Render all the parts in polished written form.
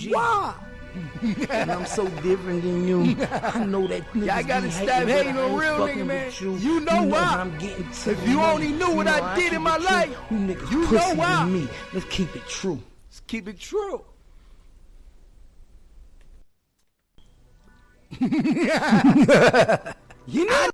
G. Why? And I'm so different than you. I know that niggas Y'all gotta be stop hating on real nigga, man. You know why? I'm getting If you only knew what I did in my life, you niggas you pussy know why. to me. Let's keep it true. Let's keep it true. You know.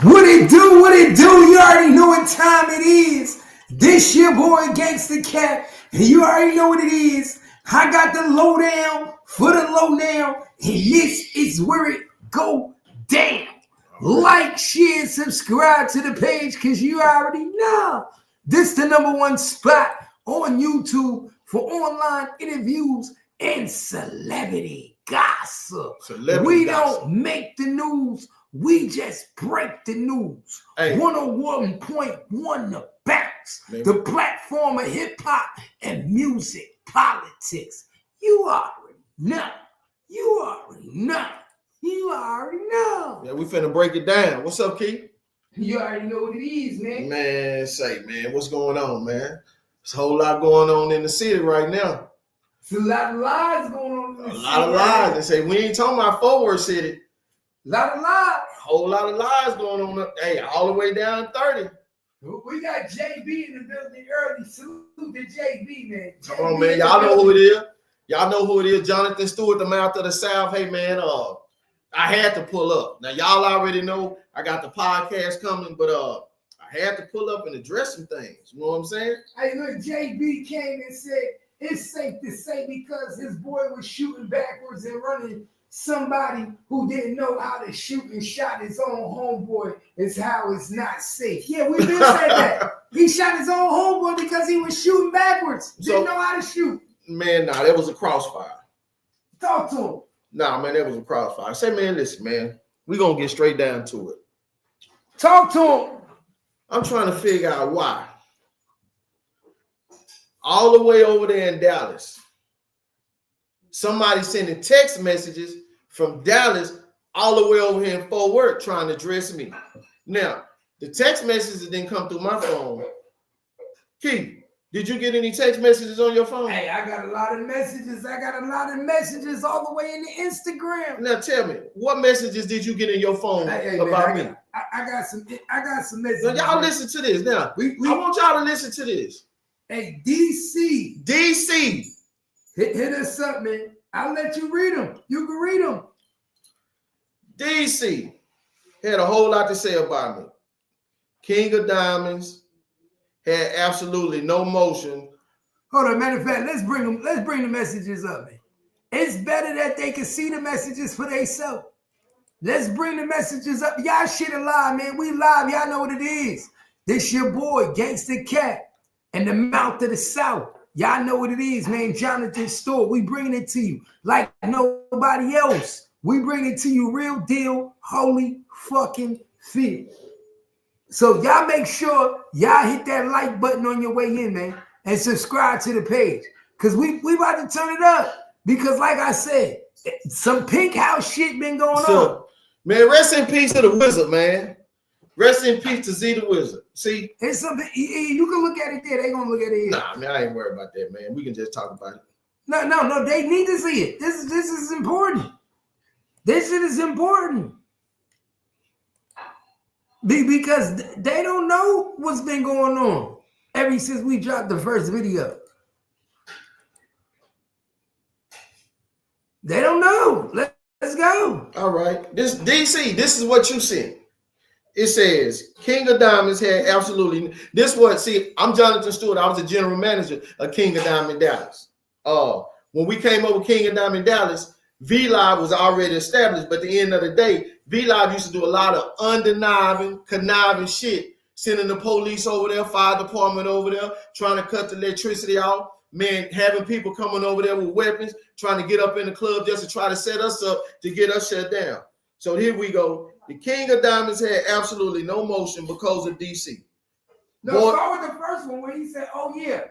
What it do? What it do? You already know what time it is. This your boy Gangsta Cat, and you already know what it is. I got the lowdown for the lowdown, and this is where it go down. Like, share, subscribe to the page, because you already know. This the #1 spot on YouTube for online interviews and celebrity gossip. We don't make the news. We just break the news. Hey. 101.1 The Bounce, the platform of hip-hop and music politics. You already know. You already know. You already know. Yeah, we finna break it down. What's up, Keith? You already know what it is, man. Man, what's going on, man? There's a whole lot going on in the city right now. There's a lot of lies going on in the city. A lot of lies. They say, we ain't talking about Forward City. A lot of lies. A whole lot of lies going on. Hey, all the way down 30. We got JB in the building early. Salute to JB, man. Come on, man. Y'all know who it is. Y'all know who it is. Jonathan Stewart, the mouth of the South. Hey, man, I had to pull up. Now, y'all already know I got the podcast coming, but I had to pull up and address some things. You know what I'm saying? Hey, look, JB came and said it's safe to say because his boy was shooting backwards and running somebody who didn't know how to shoot and shot his own homeboy is how it's not safe. Yeah, we've been saying that. He shot his own homeboy because he was shooting backwards. Didn't know how to shoot. Man, nah, that was a crossfire. Talk to him. Nah, man, that was a crossfire. I say, man, listen, man, we gonna get straight down to it. Talk to him. I'm trying to figure out why. All the way over there in Dallas, somebody sending text messages from Dallas all the way over here in Fort Worth trying to address me. Now, the text messages didn't come through my phone. Keith, did you get any text messages on your phone? Hey, I got a lot of messages. I got a lot of messages all the way in the Instagram. Now tell me, what messages did you get in your phone about me? I got some messages. Now, y'all listen to this. Now, I want y'all to listen to this. Hey, DC. Hit us up, man. I'll let you read them. You can read them. DC had a whole lot to say about me. King of Diamonds had absolutely no motion. Hold on, matter of fact, let's bring the messages up, man. It's better that they can see the messages for themselves. Let's bring the messages up. Y'all shit alive, man. We live. Y'all know what it is. This your boy, Gangsta Cat, and the mouth of the South. Y'all know what it is, man. Jonathan Stewart. We bringing it to you like nobody else. We bring it to you real deal, holy fucking feel. So y'all make sure y'all hit that like button on your way in, man, and subscribe to the page. Because we about to turn it up. Because like I said, some pink house shit been going on. Man, rest in peace to the wizard, man. Rest in peace to Zeethewizard. See? It's something, you can look at it there. They gonna look at it here. Nah, man, I ain't worried about that, man. We can just talk about it. No, they need to see it. This is important. This shit is important. Because they don't know what's been going on ever since we dropped the first video. They don't know. Let's go. All right. This DC, this is what you see. It says King of Diamonds had absolutely I'm Jonathan Stewart. I was the general manager of King of Diamond Dallas. When we came over King of Diamond Dallas, V-Live was already established, but at the end of the day, V-Live used to do a lot of conniving shit, sending the police over there, fire department over there, trying to cut the electricity off, man, having people coming over there with weapons, trying to get up in the club just to try to set us up to get us shut down. So here we go. The King of Diamonds had absolutely no motion because of DC. No, start with the first one where he said, oh yeah.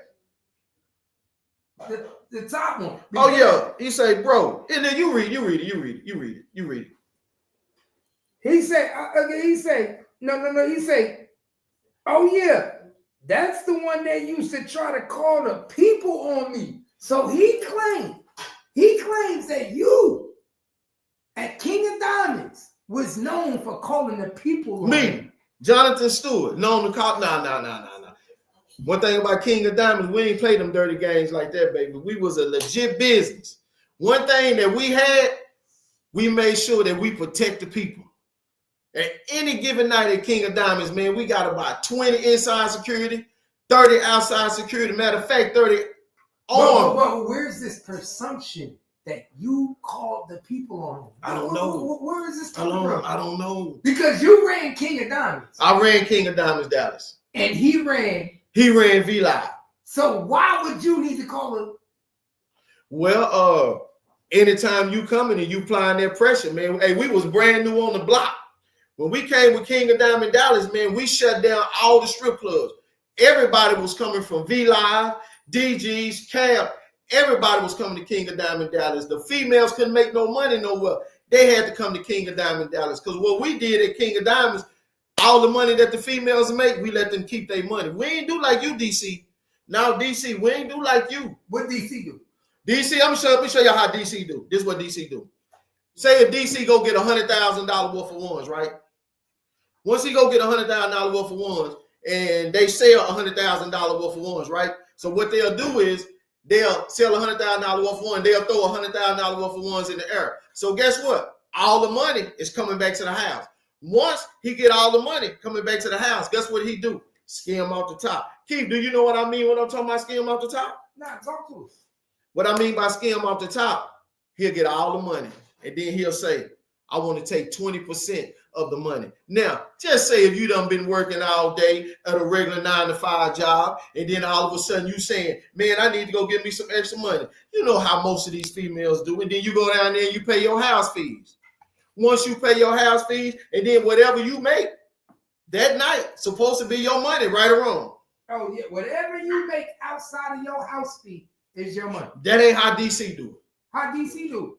The top one. Oh yeah. He say, bro. And then you read it. He said, no. He say, oh yeah. That's the one that used to try to call the people on me. So he claimed was known for calling the people on Me, him. Jonathan Stewart, known to call. Nah. One thing about King of Diamonds, we ain't play them dirty games like that, baby. We was a legit business. One thing that we had, we made sure that we protect the people. At any given night at King of Diamonds, man, we got about 20 inside security, 30 outside security. Matter of fact, 30 armed. Well, where's this presumption that you called the people on him? I don't know. Where is this coming from? I don't know. Because you ran King of Diamonds. I ran King of Diamonds Dallas. And he ran V-Live. So why would you need to call him? Well, anytime you coming and you applying that pressure, man. Hey, we was brand new on the block. When we came with King of Diamond Dallas, man, we shut down all the strip clubs. Everybody was coming from V-Live, DGs, Cab. Everybody was coming to King of Diamond Dallas. The females couldn't make no money nowhere. They had to come to King of Diamond Dallas. Because what we did at King of Diamonds, all the money that the females make, we let them keep their money. We ain't do like you, DC. Now, DC, we ain't do like you. What DC do? DC, let me show you how DC do. This is what DC do. Say if DC go get $100,000 worth of ones, right? Once he go get $100,000 worth of ones, and they sell $100,000 worth of ones, right? So what they'll do is they'll sell $100,000 worth of ones. They'll throw $100,000 worth of ones in the air. So guess what? All the money is coming back to the house. Once he get all the money coming back to the house, guess what he do? Skim off the top. Keith, do you know what I mean when I'm talking about skim off the top? Nah, talk to us. What I mean by skim off the top, he'll get all the money. And then he'll say, I want to take 20% of the money. Now, just say if you done been working all day at a regular 9-to-5 job, and then all of a sudden you saying, man, I need to go get me some extra money. You know how most of these females do. And then you go down there and you pay your house fees. Once you pay your house fees, and then whatever you make that night, supposed to be your money, right or wrong. Oh, yeah. Whatever you make outside of your house fee is your money. That ain't how DC do it. How DC do?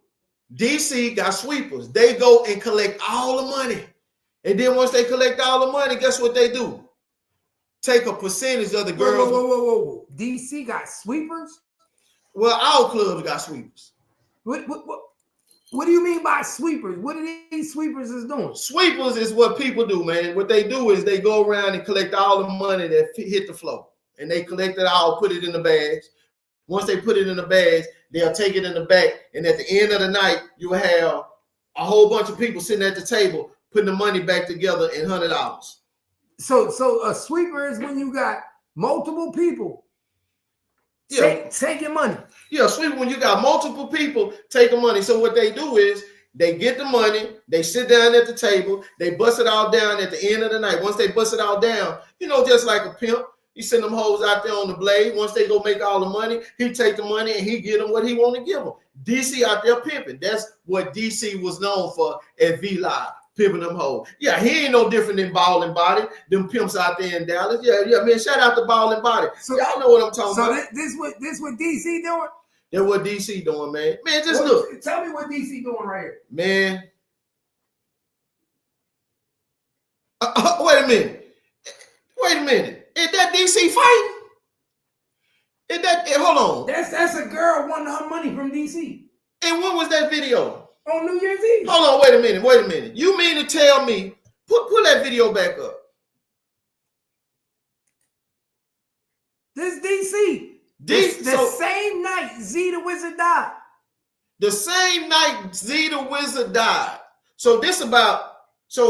DC got sweepers. They go and collect all the money. And then once they collect all the money, guess what they do? Take a percentage of the girls. Whoa. DC got sweepers? Well, our clubs got sweepers. What do you mean by sweepers? What are these sweepers is doing? Sweepers is what people do, man. What they do is they go around and collect all the money that hit the floor. And they collect it all, put it in the bags. Once they put it in the bags, they'll take it in the back. And at the end of the night, you have a whole bunch of people sitting at the table putting the money back together in $100. So a sweeper is when you got multiple people taking money. Yeah, sweeper when you got multiple people taking money. So what they do is they get the money, they sit down at the table, they bust it all down at the end of the night. Once they bust it all down, just like a pimp, he send them hoes out there on the blade. Once they go make all the money, he take the money and he give them what he want to give them. DC out there pimping. That's what DC was known for at V-Live, pimping them hoes. Yeah, he ain't no different than Ball and Body, them pimps out there in Dallas. Yeah, man, shout out to Ball and Body. So y'all know what I'm talking about. So this what DC doing? That's what DC doing, man. Man, just look. Tell me what DC doing right here. Man. Wait a minute. Is that DC fighting? Hold on. That's a girl wanting her money from DC. And when was that video? On New Year's Eve. Hold on, wait a minute. You mean to tell me, pull that video back up. This DC. The same night Zeethewizard died. The same night Zeethewizard died. So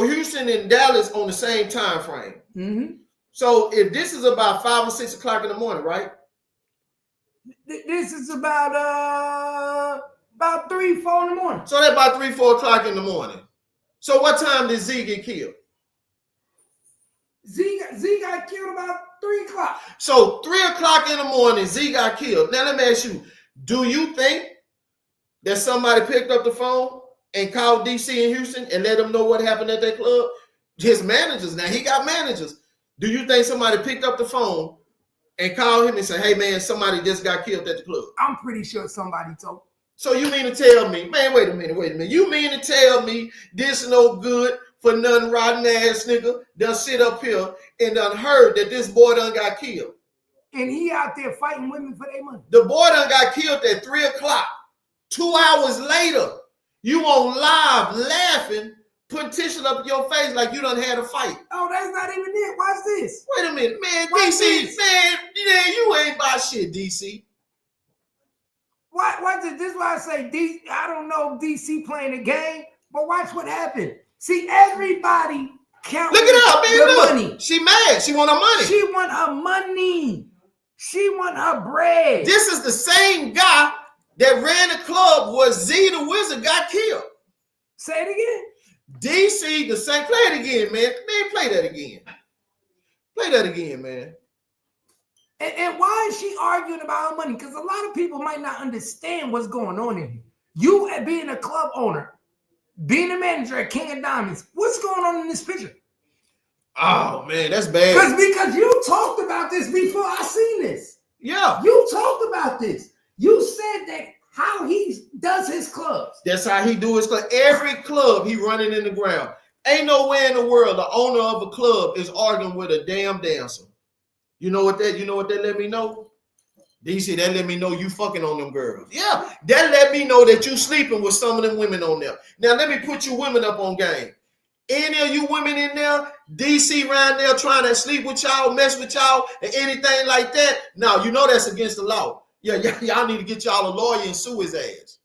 Houston and Dallas on the same time frame. Mm-hmm. So if this is about 5 or 6 o'clock in the morning, right? This is about 3, 4 in the morning. So that's about 3, 4 o'clock in the morning. So what time did Z get killed? Z got killed about 3 o'clock. So 3 o'clock in the morning, Z got killed. Now let me ask you, do you think that somebody picked up the phone and called DC in Houston and let them know what happened at that club? His managers, now he got managers. Do you think somebody picked up the phone and called him and said, hey man, somebody just got killed at the club? I'm pretty sure somebody told. So you mean to tell me, man, wait a minute. You mean to tell me this no good for nothing rotten ass nigga done sit up here and done heard that this boy done got killed? And he out there fighting women for their money. The boy done got killed at 3 o'clock. 2 hours later, you on live laughing putting tissue up your face like you done had a fight. Oh, that's not even it. Watch this. Wait a minute, man. Watch DC, this. man, you ain't about shit, DC. Watch this. This is why I say I don't know if DC playing the game, but watch what happened. See, everybody counting Look it up, man. the Look. money. She mad. She want her money. She want her money. She want her bread. This is the same guy that ran the club where Zeethewizard got killed. Say it again. DC, the same. Play it again, man. Man, play that again. Play that again, man. And why is she arguing about her money? Because a lot of people might not understand what's going on in here. You being a club owner, being a manager at King of Diamonds, what's going on in this picture? Oh man, that's bad. Because you talked about this before I seen this. Yeah. You talked about this. You said that how he does his clubs. That's how he do his club. Every club he running in the ground. Ain't nowhere in the world the owner of a club is arguing with a damn dancer. You know what that let me know? DC, that let me know you fucking on them girls. Yeah, that let me know that you sleeping with some of them women on there. Now let me put you women up on game. Any of you women in there, DC around there trying to sleep with y'all, mess with y'all, and anything like that, now you know that's against the law. Yeah, y'all need to get y'all a lawyer and sue his ass.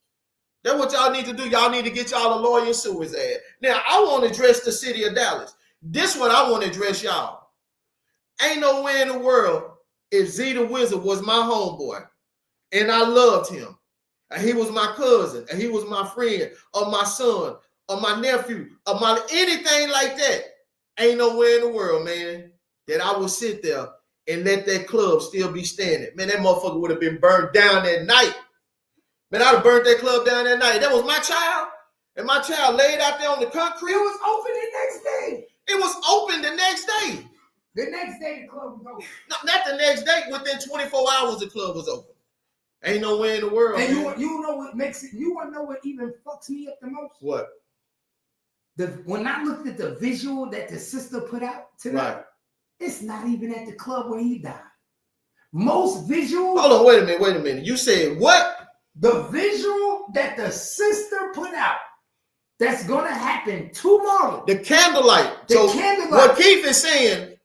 That's what y'all need to do. Y'all need to get y'all a lawyer and sue his ass. Now, I want to address the city of Dallas. This one I want to address y'all. Ain't nowhere in the world if Zeethewizard was my homeboy and I loved him, and he was my cousin, and he was my friend, or my son, or my nephew, or my anything like that. Ain't nowhere in the world, man, that I would sit there and let that club still be standing. Man, that motherfucker would have been burned down that night. Man, I'd have burnt that club down that night. That was my child, and my child laid out there on the concrete. It was open the next day. It was open the next day. The next day the club was open. No, not the next day. Within 24 hours, the club was open. Ain't nowhere in the world. And you know what makes it? You want to know what even fucks me up the most? What? When I looked at the visual that the sister put out tonight, Right. it's not even at the club where he died. Most visual. Hold on, wait a minute. You said what? The visual that the sister put out that's gonna happen tomorrow. The candlelight. The So candlelight. what Keith is saying,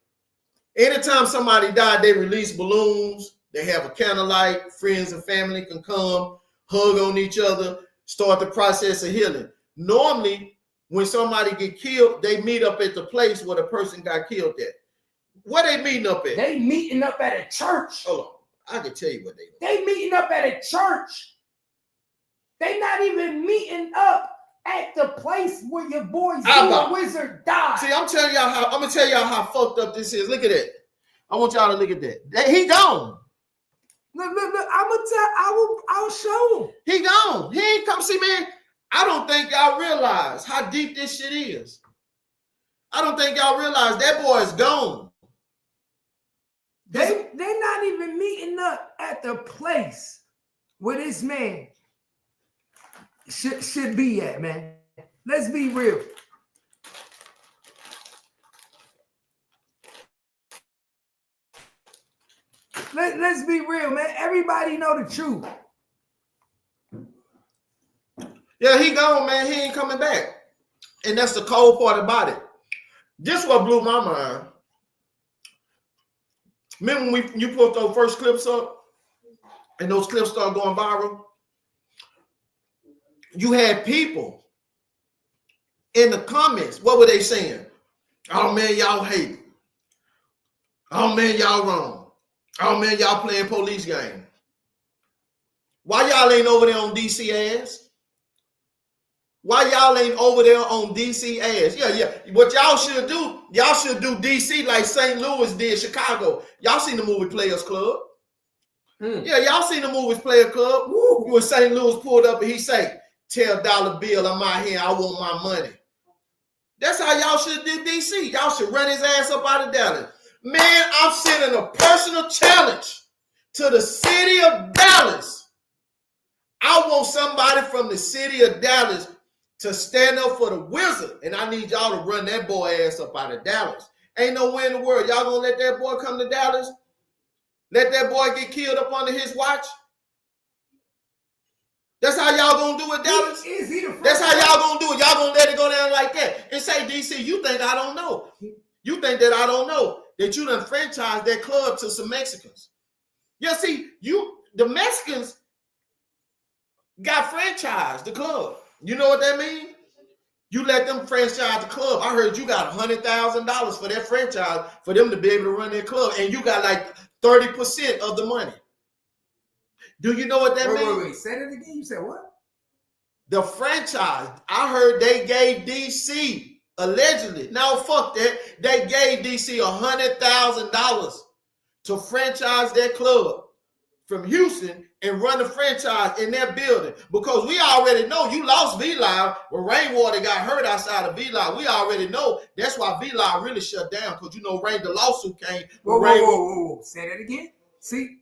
anytime somebody died, they release balloons. They have a candlelight. Friends and family can come, hug on each other, start the process of healing. Normally, when somebody get killed, they meet up at the place where the person got killed at. Where they meeting up at? They meeting up at a church. Hold on. I can tell you what they do. They meeting up at a church. They not even meeting up at the place where your boy Zeethewizard died. See, I'm gonna tell y'all how fucked up this is. Look at that. I want y'all to look at that. He gone. Look. I'll show him. He gone. He ain't come. See, man, I don't think y'all realize how deep this shit is. I don't think y'all realize that boy is gone. They're not even meeting up at the place where this man should be at, man. Let's be real. Let's be real, man. Everybody know the truth. Yeah, he gone, man. He ain't coming back. And that's the cold part about it. This what blew my mind. Remember when you put those first clips up and those clips started going viral? You had people in the comments. What were they saying? Oh, man, y'all hate it. Oh, man, y'all wrong. Oh, man, y'all playing police game. Why y'all ain't over there on StatusAs? Why y'all ain't over there on StatusAs? Yeah. What y'all should do DC like St. Louis did Chicago. Y'all seen the movie Players Club. Yeah, y'all seen the movie Players Club. When St. Louis pulled up and he say, tell Dollar Bill I'm out here, I want my money. That's how y'all should do DC. Y'all should run his ass up out of Dallas. Man, I'm sending a personal challenge to the city of Dallas. I want somebody from the city of Dallas to stand up for the Wizard, and I need y'all to run that boy ass up out of Dallas. Ain't nowhere in the world. Y'all gonna let that boy come to Dallas? Let that boy get killed up under his watch? That's how y'all gonna do it, Dallas? Is he the franchise? That's how y'all gonna do it. Y'all gonna let it go down like that and say, DC, you think I don't know? You think that I don't know that you done franchised that club to some Mexicans? Yeah, see, the Mexicans got franchised the club. You know what that means? You let them franchise the club. I heard you got $100,000 for that franchise for them to be able to run their club, and you got like 30% of the money. Do you know what that means? Wait. Say it again. You said what? The franchise. I heard they gave DC allegedly. Now fuck that. They gave DC $100,000 to franchise their club from Houston and run the franchise in their building, because we already know you lost V-Live when Rainwater got hurt outside of V-Live. We already know that's why V-Live really shut down, because you know the lawsuit came. Whoa. Say that again. See.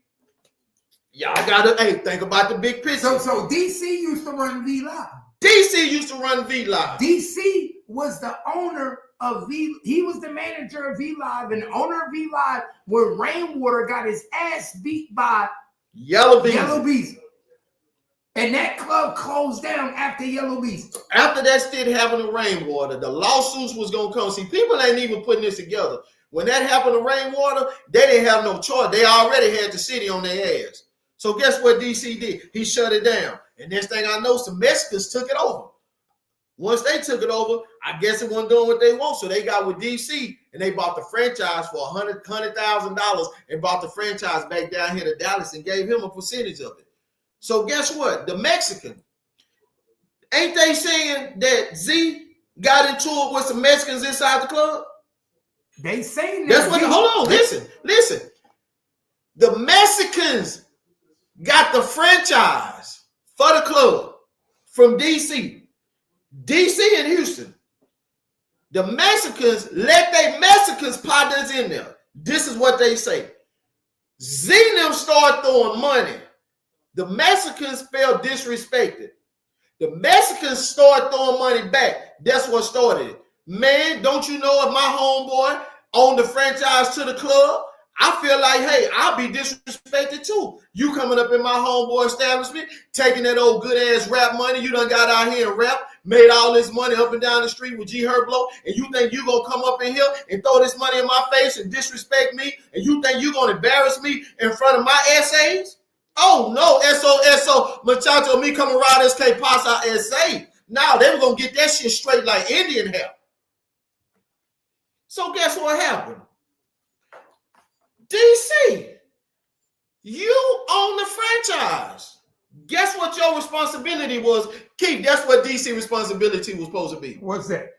Y'all gotta think about the big picture. So DC used to run V-Live. DC used to run V-Live. DC was the owner of he was the manager of V-Live and the owner of V-Live when Rainwater got his ass beat by Yellow Bees. And that club closed down after Yellow Bees. After that shit happened to Rainwater, the lawsuits was gonna come. See, people ain't even putting this together. When that happened to Rainwater, they didn't have no choice. They already had the city on their ass. So guess what DC did? He shut it down. And next thing I know, some Mexicans took it over. Once they took it over, I guess it wasn't doing what they want. So they got with DC and they bought the franchise for $100,000 and brought the franchise back down here to Dallas and gave him a percentage of it. So guess what? The Mexican, ain't they saying that Z got into it with some Mexicans inside the club? They saying that. That's what. Hold on, listen. The Mexicans got the franchise for the club from DC and Houston. The Mexicans let their Mexicans partners in there. This is what they say. Z-Them start throwing money. The Mexicans felt disrespected. The Mexicans start throwing money back. That's what started it. Man, don't you know if my homeboy owned the franchise to the club? I feel like, hey, I'll be disrespected too. You coming up in my homeboy establishment, taking that old good ass rap money you done got out here and rap, made all this money up and down the street with G Herblo, and you think you gonna come up in here and throw this money in my face and disrespect me, and you think you gonna embarrass me in front of my SAs? Oh no, SO, muchacho, me coming around this K Pasa SA. Now they were gonna get that shit straight like Indian hair. So guess what happened? DC, you own the franchise. Guess what your responsibility was? Keith, that's what DC responsibility was supposed to be. What's that?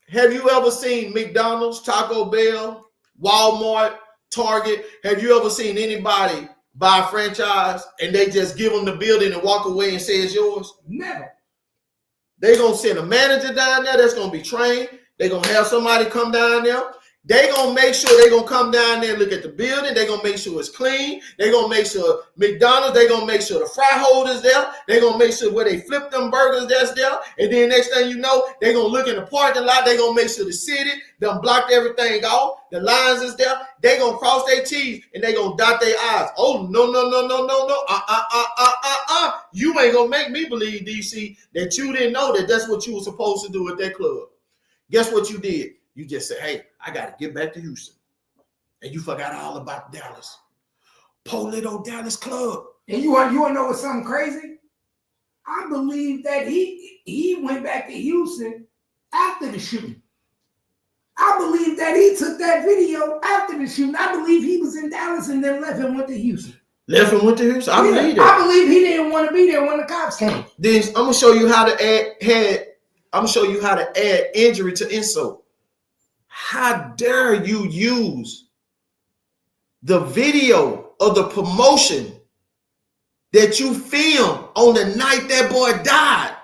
Have you ever seen McDonald's, Taco Bell, Walmart, Target? Have you ever seen anybody buy a franchise and they just give them the building and walk away and say it's yours? Never. They're going to send a manager down there that's going to be trained. They're going to have somebody come down there. They're going to make sure they're going to come down there and look at the building. They're going to make sure it's clean. They're going to make sure McDonald's, they're going to make sure the fry holder's there. They're going to make sure where they flip them burgers, that's there. And then next thing you know, they're going to look in the parking lot. They're going to make sure the city done blocked everything off. The lines is there. They're going to cross their T's and they're going to dot their I's. Oh, no. You ain't going to make me believe, DC, that you didn't know that that's what you were supposed to do at that club. Guess what you did? You just said, hey, I got to get back to Houston. And you forgot all about Dallas. Poor little Dallas club. And you want to know what's something crazy? I believe that he went back to Houston after the shooting. I believe that he took that video after the shooting. I believe he was in Dallas and then left and went to Houston. Left and went to Houston? I believe that. I believe he didn't want to be there when the cops came. Then I'm going to show you how to add injury to insult. How dare you use the video of the promotion that you filmed on the night that boy died?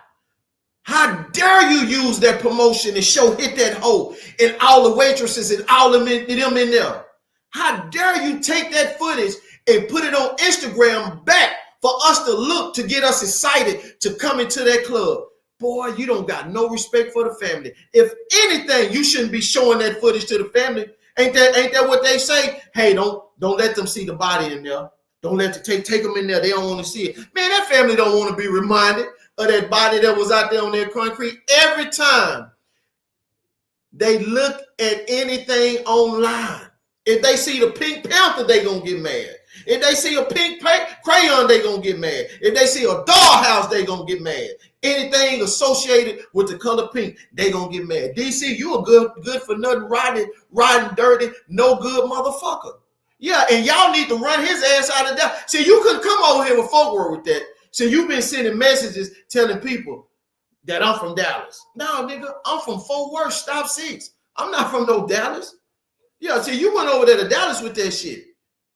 How dare you use that promotion and show hit that hole and all the waitresses and all them in there? How dare you take that footage and put it on Instagram back for us to look to get us excited to come into that club? Boy, you don't got no respect for the family. If anything, you shouldn't be showing that footage to the family. Ain't that what they say? Hey, don't let them see the body in there. Don't let take them in there. They don't want to see it. Man, that family don't want to be reminded of that body that was out there on that concrete. Every time they look at anything online, if they see the Pink Panther, they gonna get mad. If they see a pink crayon, they gonna get mad. If they see a dollhouse, they gonna get mad. Anything associated with the color pink, they gonna get mad. DC, you a good for nothing, riding dirty, no good motherfucker. Yeah, and y'all need to run his ass out of Dallas. See, you couldn't come over here with folklore with that. So you've been sending messages telling people that I'm from Dallas. No, nigga, I'm from Fort Worth, stop 6. I'm not from no Dallas. Yeah, see, you went over there to Dallas with that shit.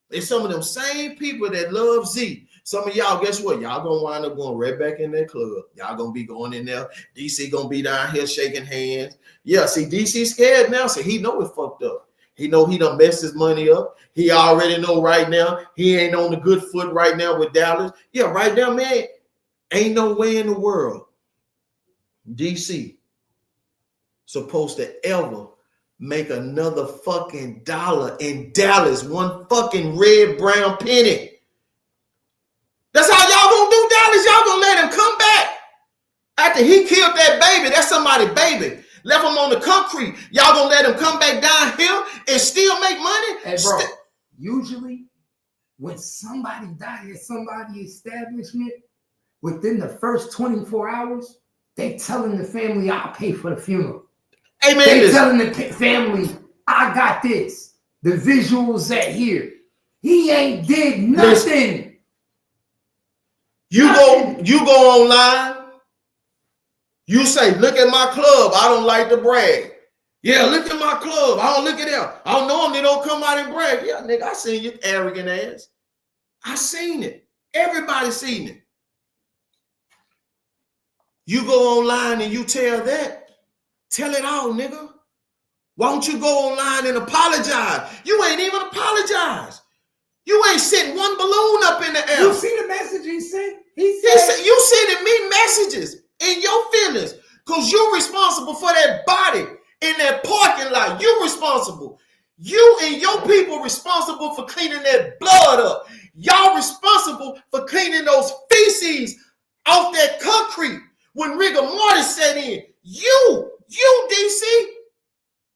It's some of them same people that love Z. Some of y'all, guess what? Y'all gonna wind up going right back in that club. Y'all gonna be going in there. DC gonna be down here shaking hands. Yeah, see, DC scared now. See, he know it fucked up. He know he done messed his money up. He already know right now he ain't on the good foot right now with Dallas. Yeah, right now, man, ain't no way in the world DC supposed to ever make another fucking dollar in Dallas, one fucking red brown penny. That's how y'all gonna do Dallas. Y'all gonna let him come back after he killed that baby. That's somebody's baby. Left him on the concrete. Y'all gonna let him come back down here and still make money? Hey, bro, usually when somebody dies at somebody's establishment, within the first 24 hours, they telling the family, I'll pay for the funeral. Hey, man, they telling the family, I got this. The visuals at here. He ain't did nothing. Listen, you go online. You say, look at my club. I don't like to brag. Yeah, look at my club. I don't look at them. I don't know them. They don't come out and brag. Yeah, nigga, I seen you arrogant ass. I seen it. Everybody seen it. You go online and you tell that. Tell it all, nigga. Why don't you go online and apologize? You ain't even apologize. You ain't sent one balloon up in the air. You see the message he sent? He said, you sending me messages in your feelings because you're responsible for that body in that parking lot. You're responsible. You and your people responsible for cleaning that blood up. Y'all responsible for cleaning those feces off that concrete when rigor mortis set in. You DC,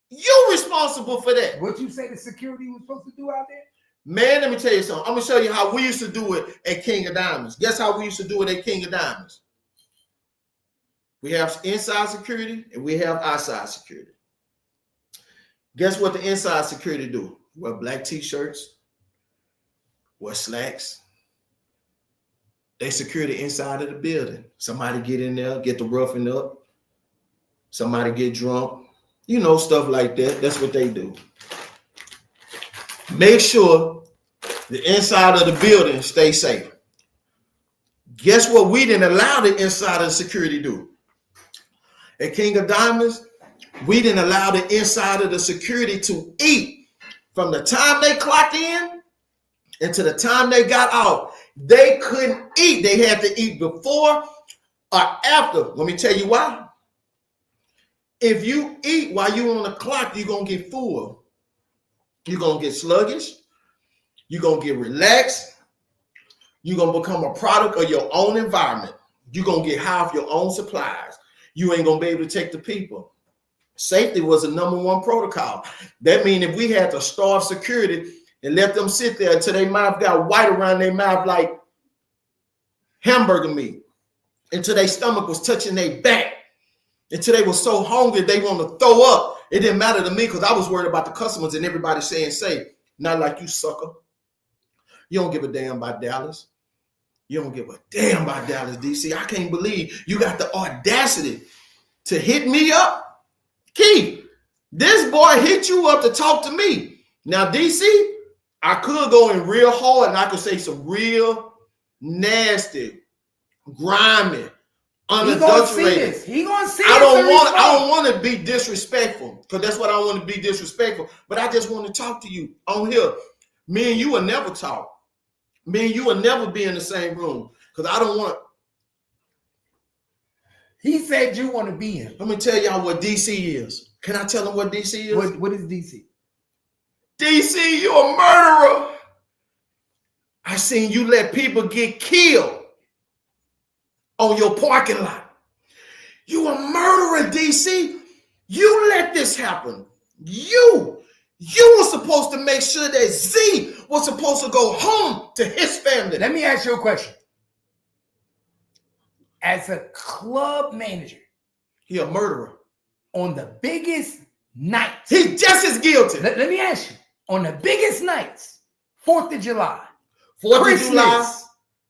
you responsible for that. What you say the security was supposed to do out there? Man, let me tell you something. I'm gonna show you how we used to do it at King of Diamonds. Guess how we used to do it at King of Diamonds? We have inside security and we have outside security. Guess what the inside security do? Wear black t-shirts, wear slacks. They secure the inside of the building. Somebody get in there, get the roughing up. Somebody get drunk. You know, stuff like that. That's what they do. Make sure the inside of the building stay safe. Guess what we didn't allow the inside of the security do? At King of Diamonds, we didn't allow the inside of the security to eat. From the time they clocked in until the time they got out, they couldn't eat. They had to eat before or after. Let me tell you why. If you eat while you're on the clock, you're going to get full. You're going to get sluggish. You're going to get relaxed. You're going to become a product of your own environment. You're going to get high off your own supplies. You ain't going to be able to take the people. Safety was the #1 protocol. That means if we had to starve security and let them sit there until their mouth got white around their mouth like hamburger meat, until their stomach was touching their back, until they were so hungry they want to throw up. It didn't matter to me because I was worried about the customers and everybody saying safe. Not like you, sucker. You don't give a damn about Dallas. You don't give a damn about Dallas, DC. I can't believe you got the audacity to hit me up. Keith, this boy hit you up to talk to me. Now, DC, I could go in real hard and I could say some real nasty, grimy, unadulterated. He gonna see I don't want to be disrespectful because that's what I want to be disrespectful. But I just want to talk to you on here. Me and you will never talk. Me and you will never be in the same room because I don't want. He said you want to be in. Let me tell y'all what DC is. Can I tell them what DC is? What is DC? DC, you a murderer. I seen you let people get killed on your parking lot. You a murderer, DC. You let this happen. You were supposed to make sure that Z was supposed to go home to his family. Let me ask you a question. As a club manager, He a murderer. On the biggest nights, He just as guilty. let me ask you, on the biggest nights, 4th of July, 4th of July,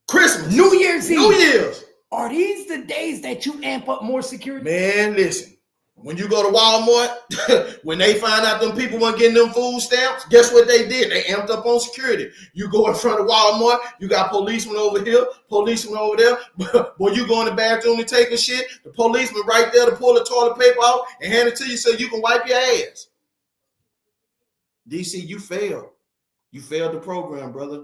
Christmas, New Year's Eve. New Year's. Are these the days that you amp up more security? Man, listen. When you go to Walmart, when they find out them people weren't getting them food stamps, guess what they did? They amped up on security. You go in front of Walmart, you got policemen over here, policemen over there. Boy, you go in the bathroom to take a shit, the policeman right there to pull the toilet paper out and hand it to you so you can wipe your ass. DC, you failed. You failed the program, brother.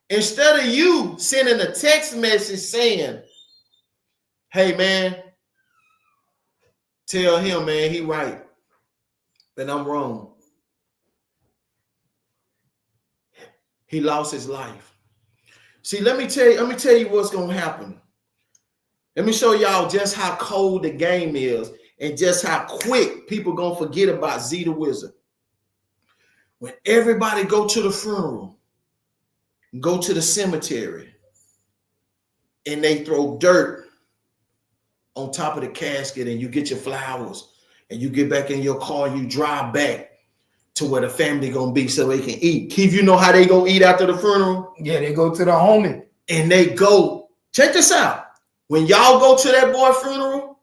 Instead of you sending a text message saying, hey, man, tell him, man, he right, but I'm wrong. He lost his life. See, let me tell you what's gonna happen. Let me show y'all just how cold the game is and just how quick people gonna forget about Zeethewizard. When everybody go to the funeral, go to the cemetery, and they throw dirt on top of the casket and you get your flowers and you get back in your car and you drive back to where the family gonna be so they can eat. Keith, you know how they go eat after the funeral? Yeah, they go to the homie. And they go, check this out. When y'all go to that boy funeral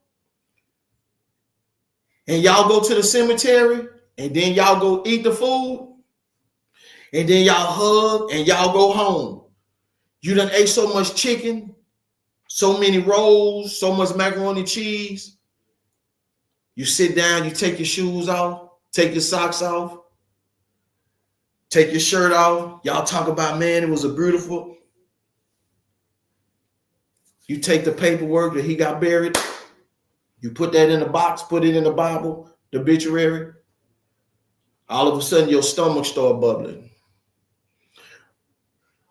and y'all go to the cemetery and then y'all go eat the food and then y'all hug and y'all go home. You done ate so much chicken, so many rolls, so much macaroni and cheese. You sit down, you take your shoes off, take your socks off, take your shirt off. Y'all talk about, man, it was a beautiful. You take the paperwork that he got buried, you put that in the box, put it in the Bible, the obituary. All of a sudden, your stomach start bubbling.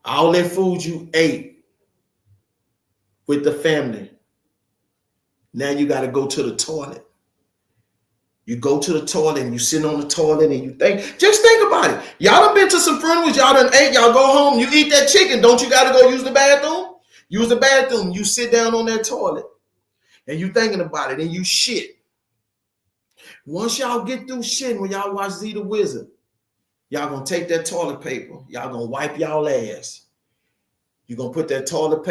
All that food you ate with the family. Now you got to go to the toilet. You go to the toilet and you sit on the toilet and you think, just think about it. Y'all done been to some funerals, y'all done ate, y'all go home, you eat that chicken. Don't you got to go use the bathroom? Use the bathroom. You sit down on that toilet and you thinking about it and you shit. Once y'all get through shitting, when y'all watch Zeethewizard, y'all going to take that toilet paper. Y'all going to wipe y'all ass. You're going to put that toilet paper